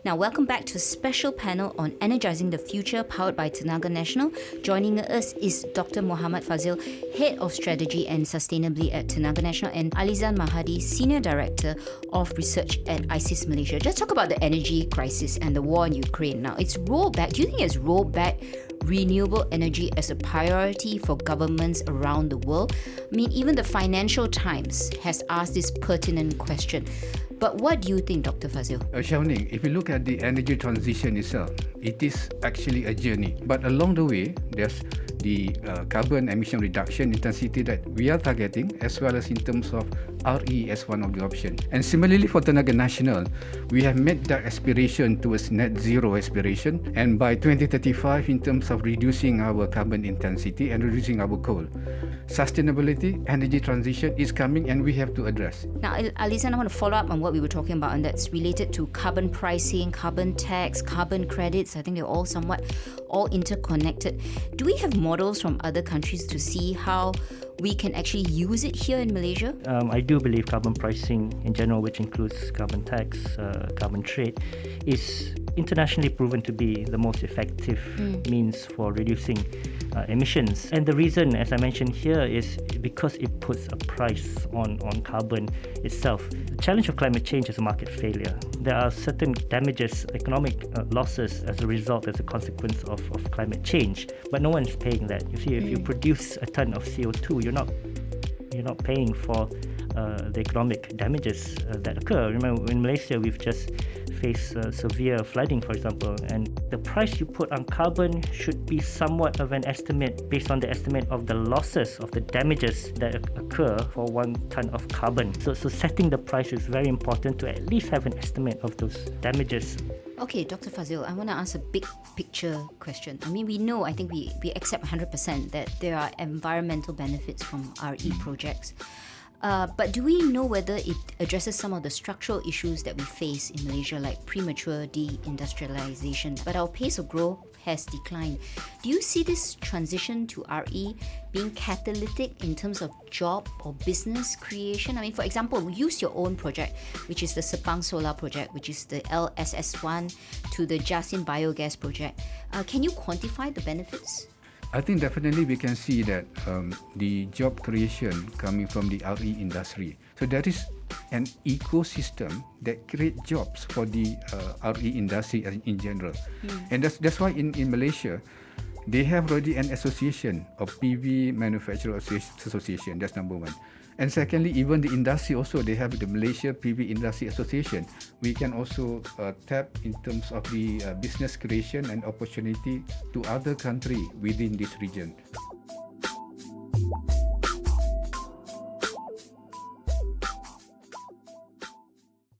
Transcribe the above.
Now, welcome back to a special panel on Energizing the Future, powered by Tenaga Nasional. Joining us is Dr. Muhammad Fadzil, Head of Strategy and Sustainability at Tenaga Nasional, and Alizan Mahadi, Senior Director of Research at ISIS Malaysia. Just talk about the energy crisis and the war in Ukraine. Now, it's rolled back. Do you think it's rolled back renewable energy as a priority for governments around the world? I mean, even the Financial Times has asked this pertinent question. But what do you think, Dr. Fadzil? Xiaoning, if you look at the energy transition itself, it is actually a journey. But along the way, there's the carbon emission reduction intensity that we are targeting, as well as in terms of RE as one of the options. And similarly for Tenaga Nasional, we have made that aspiration towards net zero aspiration, and by 2035 in terms of reducing our carbon intensity and reducing our coal. Sustainability, energy transition is coming and we have to address. Now, Alizan, I want to follow up on what we were talking about, and that's related to carbon pricing, carbon tax, carbon credits. I think they're all somewhat interconnected. Do we have models from other countries to see how we can actually use it here in Malaysia? I do believe carbon pricing in general, which includes carbon tax, carbon trade, is internationally proven to be the most effective means for reducing emissions. And the reason, as I mentioned here, is because it puts a price on carbon itself. The challenge of climate change is a market failure. There are certain damages, economic losses as a result, as a consequence of climate change, but no one is paying that. You see, if you produce a ton of CO2, you're not paying for the economic damages that occur. Remember, in Malaysia, we've just faced severe flooding, for example, and the price you put on carbon should be somewhat of an estimate based on the estimate of the losses, of the damages that occur for 1 ton of carbon. So setting the price is very important to at least have an estimate of those damages. Okay, Dr. Fadzil, I want to ask a big picture question. I mean, we know, I think we accept 100% that there are environmental benefits from RE projects. But do we know whether it addresses some of the structural issues that we face in Malaysia, like premature deindustrialization? But our pace of growth has declined. Do you see this transition to RE being catalytic in terms of job or business creation? I mean, for example, use your own project, which is the Sepang Solar project, which is the LSS1 to the Jasin Biogas project. Can you quantify the benefits? I think definitely we can see that the job creation coming from the RE industry. So there is an ecosystem that creates jobs for the RE industry in general. And that's why in Malaysia, they have already an association of PV Manufacturer Association. That's number one. And secondly, even the industry also, they have the Malaysia PV Industry Association. We can also tap in terms of the business creation and opportunity to other countries within this region.